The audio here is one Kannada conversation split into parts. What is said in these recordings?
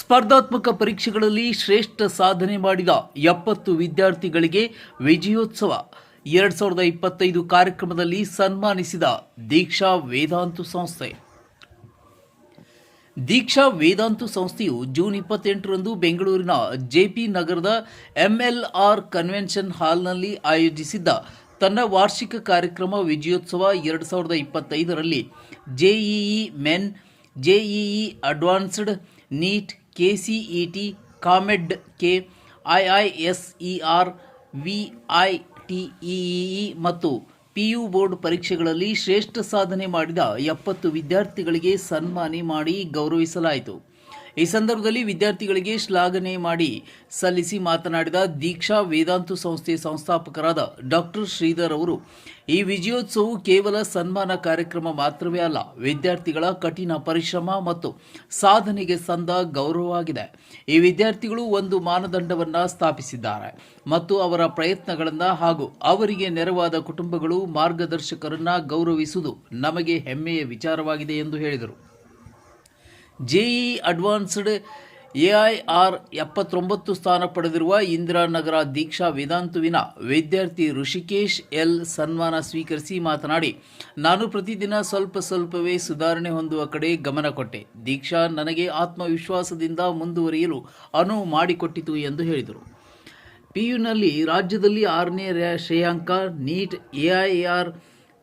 ಸ್ಪರ್ಧಾತ್ಮಕ ಪರೀಕ್ಷೆಗಳಲ್ಲಿ ಶ್ರೇಷ್ಠ ಸಾಧನೆ ಮಾಡಿದ 70 ವಿದ್ಯಾರ್ಥಿಗಳಿಗೆ ವಿಜಯೋತ್ಸವ 2025 ಕಾರ್ಯಕ್ರಮದಲ್ಲಿ ಸನ್ಮಾನಿಸಿದ ದೀಕ್ಷಾ ವೇದಾಂತು ಸಂಸ್ಥೆ. ದೀಕ್ಷಾ ವೇದಾಂತು ಸಂಸ್ಥೆಯು ಜೂನ್ 28ರಂದು ಬೆಂಗಳೂರಿನ ಜೆಪಿ ನಗರದ ಎಂಎಲ್ಆರ್ ಕನ್ವೆನ್ಷನ್ ಹಾಲ್ನಲ್ಲಿ ಆಯೋಜಿಸಿದ್ದ ತನ್ನ ವಾರ್ಷಿಕ ಕಾರ್ಯಕ್ರಮ ವಿಜಯೋತ್ಸವ 2025ರಲ್ಲಿ JEE Main, JEE Advanced, NEET, KCET, COMEDK, IISER, VITEEE ಮತ್ತು ಪಿಯು ಬೋರ್ಡ್ ಪರೀಕ್ಷೆಗಳಲ್ಲಿ ಶ್ರೇಷ್ಠ ಸಾಧನೆ ಮಾಡಿದ 70 ವಿದ್ಯಾರ್ಥಿಗಳಿಗೆ ಸನ್ಮಾನ ಮಾಡಿ ಗೌರವಿಸಲಾಯಿತು. ಈ ಸಂದರ್ಭದಲ್ಲಿ ವಿದ್ಯಾರ್ಥಿಗಳಿಗೆ ಶ್ಲಾಘನೆ ಮಾಡಿ ಸಲ್ಲಿಸಿ ಮಾತನಾಡಿದ ದೀಕ್ಷಾ ವೇದಾಂತು ಸಂಸ್ಥೆ ಸಂಸ್ಥಾಪಕರಾದ ಡಾಕ್ಟರ್ ಶ್ರೀಧರ್ ಅವರು, ಈ ವಿಜಯೋತ್ಸವವು ಕೇವಲ ಸನ್ಮಾನ ಕಾರ್ಯಕ್ರಮ ಮಾತ್ರವೇ ಅಲ್ಲ, ವಿದ್ಯಾರ್ಥಿಗಳ ಕಠಿಣ ಪರಿಶ್ರಮ ಮತ್ತು ಸಾಧನೆಗೆ ಸಂದ ಗೌರವವಾಗಿದೆ. ಈ ವಿದ್ಯಾರ್ಥಿಗಳು ಒಂದು ಮಾನದಂಡವನ್ನು ಸ್ಥಾಪಿಸಿದ್ದಾರೆ ಮತ್ತು ಅವರ ಪ್ರಯತ್ನಗಳನ್ನು ಹಾಗೂ ಅವರಿಗೆ ನೆರವಾದ ಕುಟುಂಬಗಳು ಮಾರ್ಗದರ್ಶಕರನ್ನು ಗೌರವಿಸುವುದು ನಮಗೆ ಹೆಮ್ಮೆಯ ವಿಚಾರವಾಗಿದೆ ಎಂದು ಹೇಳಿದರು. ಜೆಇಇ ಅಡ್ವಾನ್ಸ್ಡ್ ಎಐಆರ್ 79 ಸ್ಥಾನ ಪಡೆದಿರುವ ಇಂದಿರಾನಗರ ದೀಕ್ಷಾ ವೇದಾಂತುವಿನ ವಿದ್ಯಾರ್ಥಿ ಋಷಿಕೇಶ್ ಎಲ್ ಸನ್ಮಾನ ಸ್ವೀಕರಿಸಿ ಮಾತನಾಡಿ, ನಾನು ಪ್ರತಿದಿನ ಸ್ವಲ್ಪವೇ ಸುಧಾರಣೆ ಹೊಂದುವ ಕಡೆ ಗಮನ ಕೊಟ್ಟೆ. ದೀಕ್ಷಾ ನನಗೆ ಆತ್ಮವಿಶ್ವಾಸದಿಂದ ಮುಂದುವರಿಯಲು ಅನುವು ಮಾಡಿಕೊಟ್ಟಿತು ಎಂದು ಹೇಳಿದರು. ಪಿಯುನಲ್ಲಿ ರಾಜ್ಯದಲ್ಲಿ 6ನೇ ಶ್ರೇಯಾಂಕ, NEET AIR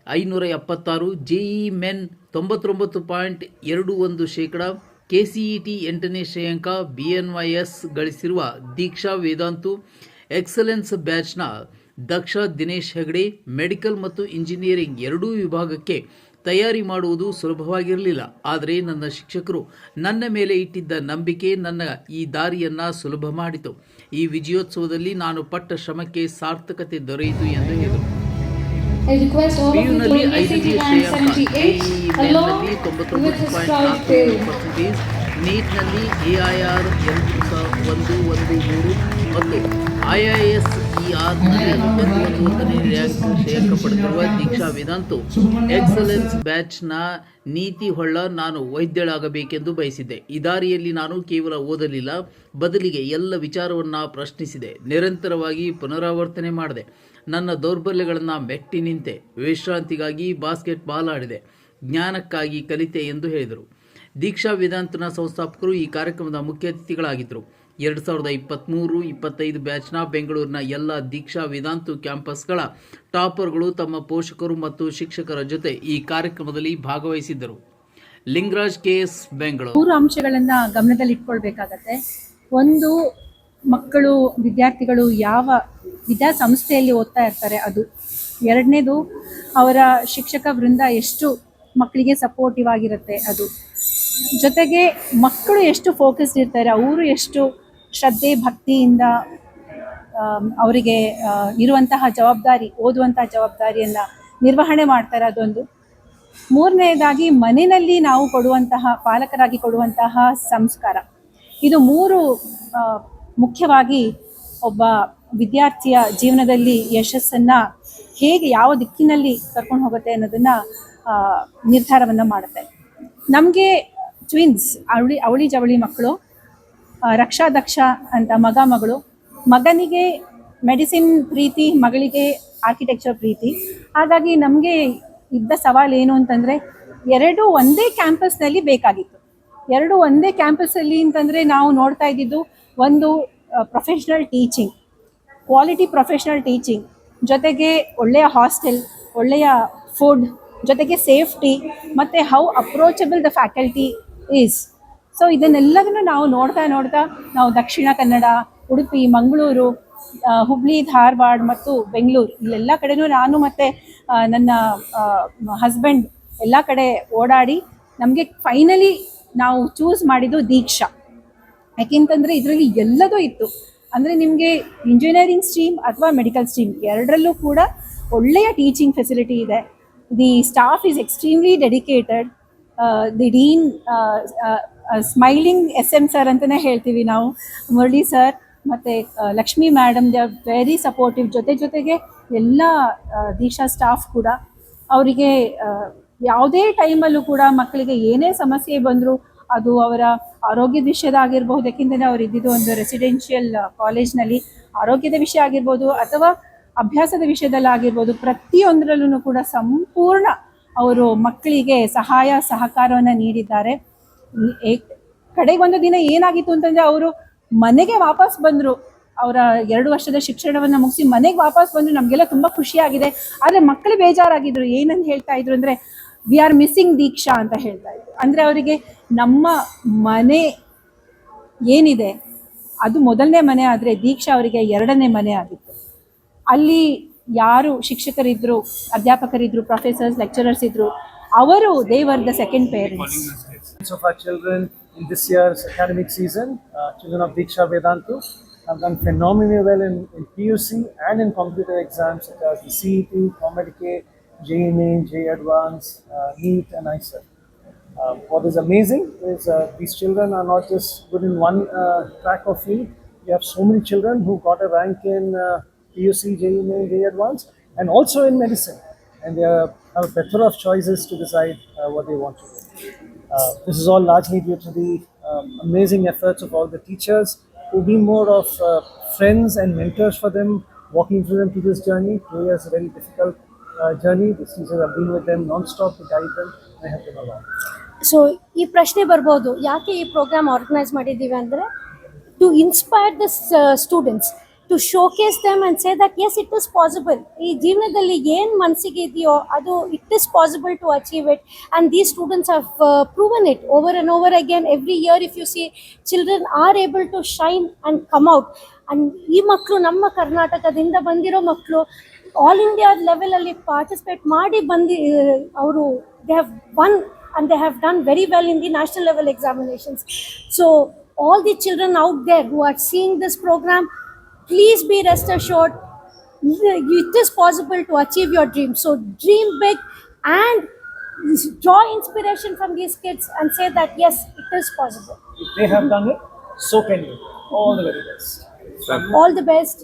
576, JEE Main 99.21%, KCET 8ನೇ ಶ್ರೇಯಾಂಕ, ಬಿಎನ್ವೈಎಸ್ ಗಳಿಸಿರುವ ದೀಕ್ಷಾ ವೇದಾಂತು ಎಕ್ಸಲೆನ್ಸ್ ಬ್ಯಾಚ್ನ ದಕ್ಷ ದಿನೇಶ್ ಹೆಗಡೆ ಮೆಡಿಕಲ್ ಮತ್ತು ಇಂಜಿನಿಯರಿಂಗ್ ಎರಡೂ ವಿಭಾಗಕ್ಕೆ ತಯಾರಿ ಮಾಡುವುದು ಸುಲಭವಾಗಿರಲಿಲ್ಲ. ಆದರೆ ನನ್ನ ಶಿಕ್ಷಕರು ನನ್ನ ಮೇಲೆ ಇಟ್ಟಿದ್ದ ನಂಬಿಕೆ ನನ್ನ ಈ ದಾರಿಯನ್ನು ಸುಲಭ ಮಾಡಿತು. ಈ ವಿಜಯೋತ್ಸವದಲ್ಲಿ ನಾನು ಪಟ್ಟ ಶ್ರಮಕ್ಕೆ ಸಾರ್ಥಕತೆ ದೊರೆಯಿತು ಎಂದು ಹೇಳಿದರು. ಪಿಯುನಲ್ಲಿ 5ನೇ ಶ್ರೇಯಾಂಕ, ಮೆನ್ನಲ್ಲಿ 99.47%, ನೀಟ್ನಲ್ಲಿ ಎಐಆರ್ 2113 ಮತ್ತು ಐಐಎಸ್ಇಆರ್ನಲ್ಲಿ 111ನೇ ಶ್ರೇಯಾಂಕ ಪಡೆದಿರುವ ದೀಕ್ಷಾ ವೇದಾಂತು ಎಕ್ಸಲೆನ್ಸ್ ಬ್ಯಾಚ್ನ ನೀತಿ ಹೊಳ್ಳ, ನಾನು ವೈದ್ಯಳಾಗಬೇಕೆಂದು ಬಯಸಿದ್ದೆ. ಈ ದಾರಿಯಲ್ಲಿ ನಾನು ಕೇವಲ ಓದಲಿಲ್ಲ, ಬದಲಿಗೆ ಎಲ್ಲ ವಿಚಾರವನ್ನು ಪ್ರಶ್ನಿಸಿದೆ, ನಿರಂತರವಾಗಿ ಪುನರಾವರ್ತನೆ ಮಾಡಿದೆ, ನನ್ನ ದೌರ್ಬಲ್ಯಗಳನ್ನು ಮೆಟ್ಟಿ ನಿಂತೆ, ವಿಶ್ರಾಂತಿಗಾಗಿ ಬಾಸ್ಕೆಟ್ಬಾಲ್ ಆಡಿದೆ, ಜ್ಞಾನಕ್ಕಾಗಿ ಕಲಿತೆ ಎಂದು ಹೇಳಿದರು. ದೀಕ್ಷಾ ವೇದಾಂತನ ಸಂಸ್ಥಾಪಕರು ಈ ಕಾರ್ಯಕ್ರಮದ ಮುಖ್ಯ ಅತಿಥಿಗಳಾಗಿದ್ದರು. 2023-25 ಬ್ಯಾಚ್ನ ಬೆಂಗಳೂರಿನ ಎಲ್ಲ ದೀಕ್ಷಾ ವೇದಾಂತು ಕ್ಯಾಂಪಸ್ಗಳ ಟಾಪರ್ಗಳು ತಮ್ಮ ಪೋಷಕರು ಮತ್ತು ಶಿಕ್ಷಕರ ಜೊತೆ ಈ ಕಾರ್ಯಕ್ರಮದಲ್ಲಿ ಭಾಗವಹಿಸಿದ್ದರು. ಲಿಂಗರಾಜ್ ಕೆಎಸ್, ಬೆಂಗಳೂರು. 3 ಅಂಶಗಳನ್ನು ಗಮನದಲ್ಲಿಟ್ಕೊಳ್ಬೇಕಾಗತ್ತೆ. ಒಂದು, ಮಕ್ಕಳು ವಿದ್ಯಾರ್ಥಿಗಳು ಯಾವ ವಿದ್ಯಾಸಂಸ್ಥೆಯಲ್ಲಿ ಓದ್ತಾ ಇರ್ತಾರೆ ಅದು. ಎರಡನೇದು, ಅವರ ಶಿಕ್ಷಕ ವೃಂದ ಎಷ್ಟು ಮಕ್ಕಳಿಗೆ ಸಪೋರ್ಟಿವ್ ಆಗಿರುತ್ತೆ ಅದು. ಜೊತೆಗೆ ಮಕ್ಕಳು ಎಷ್ಟು ಫೋಕಸ್ಡ್ ಇರ್ತಾರೆ, ಅವರು ಎಷ್ಟು ಶ್ರದ್ಧೆ ಭಕ್ತಿಯಿಂದ ಅವರಿಗೆ ಇರುವಂತಹ ಜವಾಬ್ದಾರಿ, ಓದುವಂತಹ ಜವಾಬ್ದಾರಿಯನ್ನು ನಿರ್ವಹಣೆ ಮಾಡ್ತಾರೆ, ಅದೊಂದು. ಮೂರನೇದಾಗಿ, ಮನೆಯಲ್ಲಿ ನಾವು ಕೊಡುವಂತಹ, ಪಾಲಕರಾಗಿ ಕೊಡುವಂತಹ ಸಂಸ್ಕಾರ. ಇದು 3 ಮುಖ್ಯವಾಗಿ ಒಬ್ಬ ವಿದ್ಯಾರ್ಥಿಯ ಜೀವನದಲ್ಲಿ ಯಶಸ್ಸನ್ನು ಹೇಗೆ, ಯಾವ ದಿಕ್ಕಿನಲ್ಲಿ ಕರ್ಕೊಂಡು ಹೋಗುತ್ತೆ ಅನ್ನೋದನ್ನು ನಿರ್ಧಾರವನ್ನು ಮಾಡುತ್ತೆ. ನಮಗೆ ಟ್ವಿನ್ಸ್, ಅವಳಿ ಜವಳಿ ಮಕ್ಕಳು, ರಕ್ಷಾ ದಕ್ಷ ಅಂತ ಮಗಳು. ಮಗನಿಗೆ ಮೆಡಿಸಿನ್ ಪ್ರೀತಿ, ಮಗಳಿಗೆ ಆರ್ಕಿಟೆಕ್ಚರ್ ಪ್ರೀತಿ. ಹಾಗಾಗಿ ನಮಗೆ ಇದ್ದ ಸವಾಲು ಏನು ಅಂತಂದರೆ, 2 ಒಂದೇ ಕ್ಯಾಂಪಸ್ನಲ್ಲಿ ಬೇಕಾಗಿತ್ತು. 2 ಒಂದೇ ಕ್ಯಾಂಪಸ್ಸಲ್ಲಿ ಅಂತಂದರೆ ನಾವು ನೋಡ್ತಾ ಇದ್ದಿದ್ದು, ಒಂದು professional teaching, quality professional teaching, ಜೊತೆಗೆ ಒಳ್ಳೆಯ ಹಾಸ್ಟೆಲ್, ಒಳ್ಳೆಯ ಫುಡ್, ಜೊತೆಗೆ ಸೇಫ್ಟಿ, ಮತ್ತು how approachable the faculty is. So ಇದನ್ನೆಲ್ಲದನ್ನು ನಾವು ನೋಡ್ತಾ ನಾವು ದಕ್ಷಿಣ ಕನ್ನಡ, ಉಡುಪಿ, ಮಂಗಳೂರು, ಹುಬ್ಳಿ, ಧಾರವಾಡ ಮತ್ತು ಬೆಂಗಳೂರು, ಇಲ್ಲೆಲ್ಲ ಕಡೆನೂ ನಾನು ಮತ್ತು ನನ್ನ ಹಸ್ಬೆಂಡ್ ಎಲ್ಲ ಕಡೆ ಓಡಾಡಿ ನಮಗೆ ಫೈನಲಿ ನಾವು ಚೂಸ್ ಮಾಡಿದ್ದು ದೀಕ್ಷಾ. ಯಾಕೆಂತಂದರೆ ಇದರಲ್ಲಿ ಎಲ್ಲದೂ ಇತ್ತು. ಅಂದರೆ ನಿಮಗೆ ಇಂಜಿನಿಯರಿಂಗ್ ಸ್ಟ್ರೀಮ್ ಅಥವಾ ಮೆಡಿಕಲ್ ಸ್ಟ್ರೀಮ್ ಎರಡರಲ್ಲೂ ಕೂಡ ಒಳ್ಳೆಯ ಟೀಚಿಂಗ್ ಫೆಸಿಲಿಟಿ ಇದೆ. The staff is extremely dedicated. The dean smiling SM sir ಅಂತಲೇ ಹೇಳ್ತೀವಿ ನಾವು, ಮುರಳಿ ಸರ್ ಮತ್ತು Lakshmi madam, they are very supportive. ಜೊತೆಗೆ ಎಲ್ಲ ದೀಕ್ಷಾ ಸ್ಟಾಫ್ ಕೂಡ ಅವರಿಗೆ ಯಾವುದೇ ಟೈಮಲ್ಲೂ ಕೂಡ ಮಕ್ಕಳಿಗೆ ಏನೇ ಸಮಸ್ಯೆ ಬಂದರೂ ಅದು ಅವರ ಆರೋಗ್ಯದ ವಿಷಯದಾಗಿರ್ಬಹುದು, ಯಾಕೆಂದರೆ ಅವರು ಇದ್ದಿದ್ದು ಒಂದು ರೆಸಿಡೆನ್ಷಿಯಲ್ ಕಾಲೇಜ್ನಲ್ಲಿ. ಆರೋಗ್ಯದ ವಿಷಯ ಆಗಿರ್ಬೋದು ಅಥವಾ ಅಭ್ಯಾಸದ ವಿಷಯದಲ್ಲಾಗಿರ್ಬೋದು, ಪ್ರತಿಯೊಂದರಲ್ಲೂ ಕೂಡ ಸಂಪೂರ್ಣ ಅವರು ಮಕ್ಕಳಿಗೆ ಸಹಾಯ ಸಹಕಾರವನ್ನು ನೀಡಿದ್ದಾರೆ. ಕಡೆಗೆ ಒಂದು ದಿನ ಏನಾಗಿತ್ತು ಅಂತಂದರೆ, ಅವರು ಮನೆಗೆ ವಾಪಸ್ ಬಂದರು. ಅವರ 2 ವರ್ಷದ ಶಿಕ್ಷಣವನ್ನು ಮುಗಿಸಿ ಮನೆಗೆ ವಾಪಸ್ ಬಂದರು. ನಮಗೆಲ್ಲ ತುಂಬ ಖುಷಿಯಾಗಿದೆ. ಆದರೆ ಮಕ್ಕಳು ಬೇಜಾರಾಗಿದ್ದರು. ಏನಂತ ಹೇಳ್ತಾ ಇದ್ರು ಅಂದರೆ, ವಿ ಆರ್ ಮಿಸ್ಸಿಂಗ್ ದೀಕ್ಷಾ ಅಂತ ಹೇಳ್ತಾ ಇದ್ರು. ಅಂದರೆ ಅವರಿಗೆ ನಮ್ಮ ಮನೆ ಏನಿದೆ ಅದು ಮೊದಲನೇ ಮನೆ, ಆದರೆ ದೀಕ್ಷಾ ಅವರಿಗೆ 2ನೇ ಮನೆ ಆಗಿತ್ತು. ಅಲ್ಲಿ ಯಾರು ಶಿಕ್ಷಕರಿದ್ದರು, ಅಧ್ಯಾಪಕರಿದ್ದರು, ಪ್ರೊಫೆಸರ್ಸ್, ಲೆಕ್ಚರರ್ಸ್ ಇದ್ದರು, ಅವರು they were the second parents. Of our children in this year's academic season, children of Diksha Vedantu have done phenomenally well in PUC and in competitive exams such as the CET, COMEDK, JEE Main, JEE Advanced, NEET and ISET. What is amazing is these children are not just good in one track of field. We have so many children who got a rank in PUC, JEE Main, JEE Advanced and also in medicine, and they have a plethora of choices to decide what they want to do. This is all largely due to the amazing efforts of all the teachers who've been more of friends and mentors for them, walking through them through this journey. 2 years is a very difficult journey. These teachers have been with them non-stop to guide them and help them along. So ಈ ಪ್ರಶ್ನೆ ಬರ್ಬೋದು, ಯಾಕೆ ಈ ಪ್ರೋಗ್ರಾಮ್ ಆರ್ಗನೈಸ್ ಮಾಡಿದ್ದೀವಿ ಅಂದರೆ, to inspire the students, to showcase them and say that yes it is possible. ಈ ಜೀವನದಲ್ಲಿ ಏನು ಮನಸ್ಸಿಗೆ ಇದೆಯೋ ಅದು it is possible to achieve it, and these students have proven it over and over again. Every year if you see, children are able to shine and come out. And ಈ ಮಕ್ಕಳು ನಮ್ಮ ಕರ್ನಾಟಕದಿಂದ ಬಂದಿರೋ ಮಕ್ಕಳು ಆಲ್ ಇಂಡಿಯಾ ಲೆವೆಲಲ್ಲಿ ಪಾರ್ಟಿಸಿಪೇಟ್ ಮಾಡಿ ಅವರು they have one and they have done very well in the national level examinations. So all the children out there who are seeing this program, please be rest assured it is possible to achieve your dream. So dream big and draw inspiration from these kids and say that yes, it is possible. If they have done it, so can you. All the very best. All the best.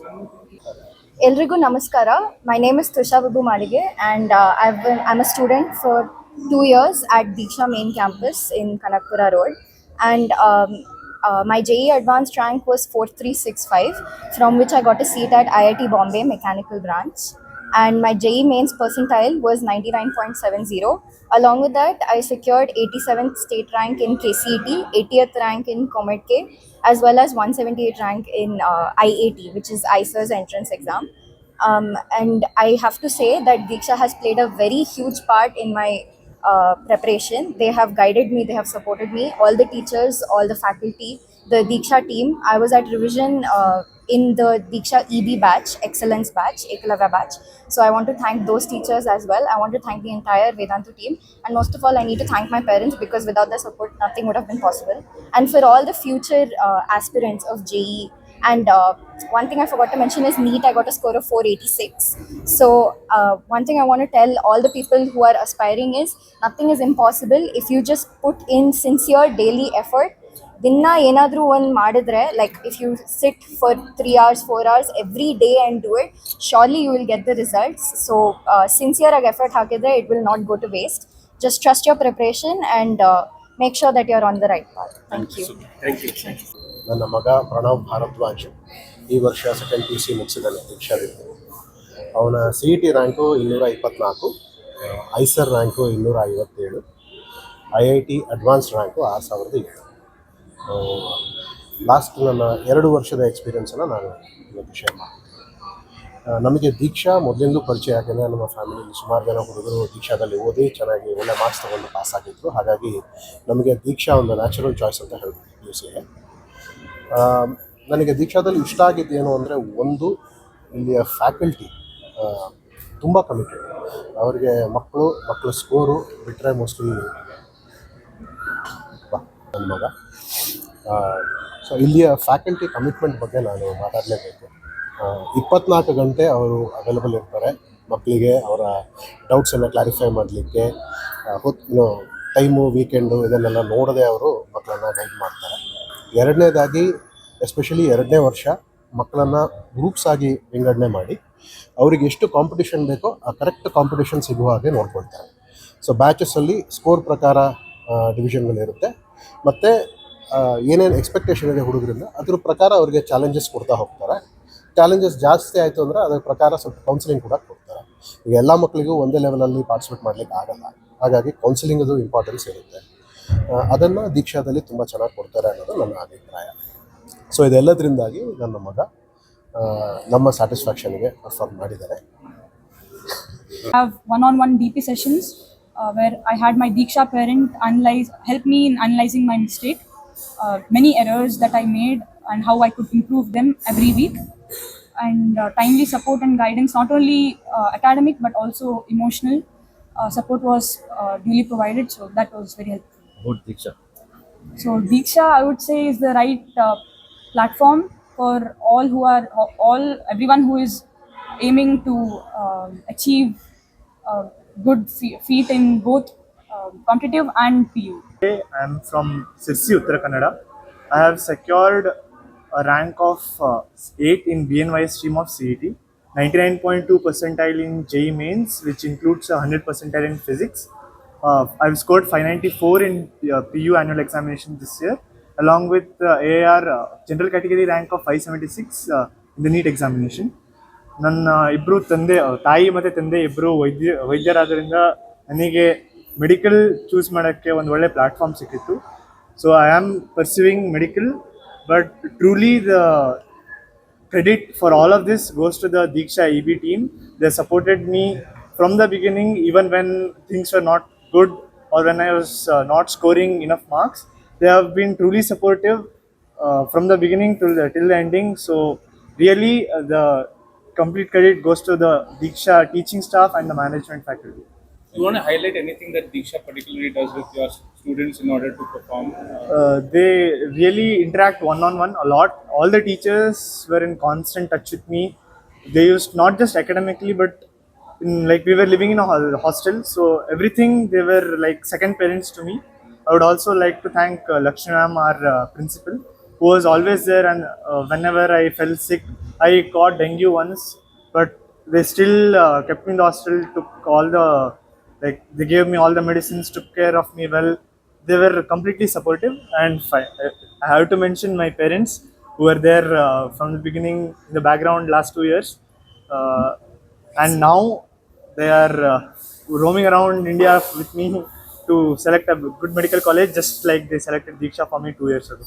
ಎಲ್ರಿಗೂ ನಮಸ್ಕಾರ. ಮೈ ನೇಮ್ ಇಸ್ ತುಷಾ ಬಾಬು ಮಾಳಿಗೆ and I'm a student for 2 years at Diksha main campus in Kanakpura Road, and my JEE advanced rank was 4365, from which I got a seat at IIT Bombay Mechanical Branch, and my JEE mains percentile was 99.70. Along with that, I secured 87th state rank in KCET, 80th rank in COMEDK, as well as 178th rank in IAT, which is ICER's entrance exam. And I have to say that Diksha has played a very huge part in my preparation. They have guided me, they have supported me, all the teachers, all the faculty, the Diksha team. I was at revision in the Diksha EB batch, excellence batch, Ekalavya batch. So I want to thank those teachers as well. I want to thank the entire Vedantu team, and most of all I need to thank my parents, because without their support nothing would have been possible. And for all the future aspirants of JEE, and one thing I forgot to mention is NEET, I got a score of 486. So one thing I want to tell all the people who are aspiring is nothing is impossible if you just put in sincere daily effort. ದಿನ ಏನಾದರೂ ಒಂದು ಮಾಡಿದ್ರೆ, like if you sit for 3 hours 4 hours every day and do it, surely you will get the results. So ಸಿನ್ಸಿಯರಾಗಿ ಎಫರ್ಟ್ ಹಾಕಿದ್ರೆ it will not go to waste. Just trust your preparation and make sure that you are on the right path. Thank you. ನನ್ನ ಮಗ ಪ್ರಣವ್ ಭಾರದ್ವಾಜ್ ಈ ವರ್ಷ ಸೆಕೆಂಡ್ PUC ಮುಗಿಸಿದ್ದಾನೆ ದೀಕ್ಷಾದಿಂದ. ಅವನ CET rank 224, Eicher rank 257, IIT advanced rank 6007. Last ನನ್ನ 2 ವರ್ಷದ ಎಕ್ಸ್ಪೀರಿಯೆನ್ಸನ್ನು ನಾನು ಇವತ್ತು ಶೇರ್ ಮಾಡ್ತೀನಿ. ನಮಗೆ ದೀಕ್ಷಾ ಮೊದಲಿಂದಲೂ ಪರಿಚಯ, ಯಾಕೆಂದರೆ ನಮ್ಮ ಫ್ಯಾಮಿಲಿಯಲ್ಲಿ ಸುಮಾರು ಜನ ಹುಡುಗರು ದೀಕ್ಷಾದಲ್ಲಿ ಓದಿ ಚೆನ್ನಾಗಿ ಒಳ್ಳೆ ಮಾರ್ಕ್ಸ್ ತೊಗೊಂಡು ಪಾಸ್ ಆಗಿದ್ರು. ಹಾಗಾಗಿ ನಮಗೆ ದೀಕ್ಷಾ ಒಂದು ನ್ಯಾಚುರಲ್ ಚಾಯ್ಸ್ ಅಂತ ಹೇಳ್ಬೋದು PUCಗೆ. ನನಗೆ ದೀಕ್ಷಾದಲ್ಲಿ ಇಷ್ಟ ಆಗಿದ್ದೇನು ಅಂದರೆ, ಒಂದು ಇಲ್ಲಿಯ ಫ್ಯಾಕಲ್ಟಿ ತುಂಬ ಕಮಿಟೆಡ್. ಅವರಿಗೆ ಮಕ್ಕಳ ಸ್ಕೋರು ಬಿಟ್ಟರೆ ಮೋಸ್ಟ್ಲಿ ನನ್ನ ಮಗ. ಸೊ ಇಲ್ಲಿಯ ಫ್ಯಾಕಲ್ಟಿ ಕಮಿಟ್ಮೆಂಟ್ ಬಗ್ಗೆ ನಾನು ಮಾತಾಡಲೇಬೇಕು. 24 ಗಂಟೆ ಅವರು ಅವೈಲಬಲ್ ಇರ್ತಾರೆ ಮಕ್ಕಳಿಗೆ, ಅವರ ಡೌಟ್ಸನ್ನು ಕ್ಲಾರಿಫೈ ಮಾಡಲಿಕ್ಕೆ. ಟೈಮು, ವೀಕೆಂಡು ಇದನ್ನೆಲ್ಲ ನೋಡದೆ ಅವರು ಮಕ್ಕಳನ್ನು ಗೈಡ್ ಮಾಡ್ತಾರೆ. ಎರಡನೇದಾಗಿ, ಎಸ್ಪೆಷಲಿ 2ನೇ ವರ್ಷ ಮಕ್ಕಳನ್ನು ಗ್ರೂಪ್ಸ್ ಆಗಿ ವಿಂಗಡಣೆ ಮಾಡಿ ಅವರಿಗೆ ಎಷ್ಟು ಕಾಂಪಿಟೇಷನ್ ಬೇಕೋ ಆ ಕರೆಕ್ಟ್ ಕಾಂಪಿಟೇಷನ್ ಸಿಗುವ ಹಾಗೆ ನೋಡ್ಕೊಳ್ತಾರೆ. ಸೊ ಬ್ಯಾಚಸ್ಸಲ್ಲಿ ಸ್ಕೋರ್ ಪ್ರಕಾರ ಡಿವಿಷನ್ಗಳಿರುತ್ತೆ. ಮತ್ತು ಏನೇನು ಎಕ್ಸ್ಪೆಕ್ಟೇಷನ್ ಇದೆ ಹುಡುಗರಿಂದ ಅದ್ರ ಪ್ರಕಾರ ಅವ್ರಿಗೆ ಚಾಲೆಂಜಸ್ ಕೊಡ್ತಾ ಹೋಗ್ತಾರೆ. ಚಾಲೆಂಜಸ್ ಜಾಸ್ತಿ ಆಯಿತು ಅಂದರೆ ಅದರ ಪ್ರಕಾರ ಸ್ವಲ್ಪ ಕೌನ್ಸಿಲಿಂಗ್ ಕೂಡ ಕೊಡ್ತಾರೆ. ಈಗ ಎಲ್ಲ ಮಕ್ಕಳಿಗೂ ಒಂದೇ ಲೆವೆಲಲ್ಲಿ ಪಾರ್ಟಿಸಿಪೇಟ್ ಮಾಡಲಿಕ್ಕೆ ಆಗಲ್ಲ, ಹಾಗಾಗಿ ಕೌನ್ಸಿಲಿಂಗದು ಇಂಪಾರ್ಟೆನ್ಸ್ ಇರುತ್ತೆ. ಅದನ್ನು ದೀಕ್ಷಾದಲ್ಲಿ ತುಂಬ ಚೆನ್ನಾಗಿ ಕೊಡ್ತಾರೆ ಅನ್ನೋದು ನನ್ನ ಅಭಿಪ್ರಾಯ. ಸೊ ಇದೆಲ್ಲದರಿಂದಾಗಿ ನನ್ನ ಮಗ ನಮ್ಮ ಸ್ಯಾಟಿಸ್ಫ್ಯಾಕ್ಷನ್ಗೆ ಪರ್ಫಾರ್ಮ್ ಮಾಡಿದ್ದಾರೆ. Have one-on-one DP sessions where I had my Diksha parent help me in analyzing my mistake, many errors that I made and how I could improve them every week, and timely support and guidance, not only academic but also emotional support was duly provided, so that was very helpful. About Diksha. So Diksha, I would say, is the right platform for everyone who is aiming to achieve good feat in both competitive and PU. I am from Sirsi, Uttara Kannada. I have secured a rank of 8 in BNY stream of CET, 99.2 percentile in JEE mains, which includes a 100 percentile in physics. I've scored 594 in PU annual examination this year, along with AAR general category rank of 576 in the NEET examination. ನನ್ನ ಇಬ್ಬರು ತಾಯಿ ಮತ್ತು ತಂದೆ ಇಬ್ಬರು ವೈದ್ಯರಾದ್ದರಿಂದ ನನಗೆ ಮೆಡಿಕಲ್ ಚೂಸ್ ಮಾಡೋಕ್ಕೆ ಒಂದು ಒಳ್ಳೆ ಪ್ಲ್ಯಾಟ್ಫಾರ್ಮ್ ಸಿಕ್ಕಿತ್ತು. So I am pursuing medical, but truly the credit for all of this goes to the Diksha EB team. They supported me from the beginning, even when things were not good or when I was not scoring enough marks. They have been truly supportive from the beginning till the ending. So really the complete credit goes to the Diksha teaching staff and the management faculty. You want to highlight anything that Diksha particularly does with your students in order to perform? They really interact one-on-one a lot. All the teachers were in constant touch with me. They used not just academically, but like we were living in a hostel, so everything they were like second parents to me. I would also like to thank Lakshmi ma'am, our principal, who was always there, and whenever I fell sick, I caught dengue once, but they still kept me in the hostel, took all the, like they gave me all the medicines, took care of me well. They were completely supportive, and I have to mention my parents, who were there from the beginning in the background last 2 years, and now they are roaming around India with me to select a good medical college, just like they selected Diksha for me 2 years ago.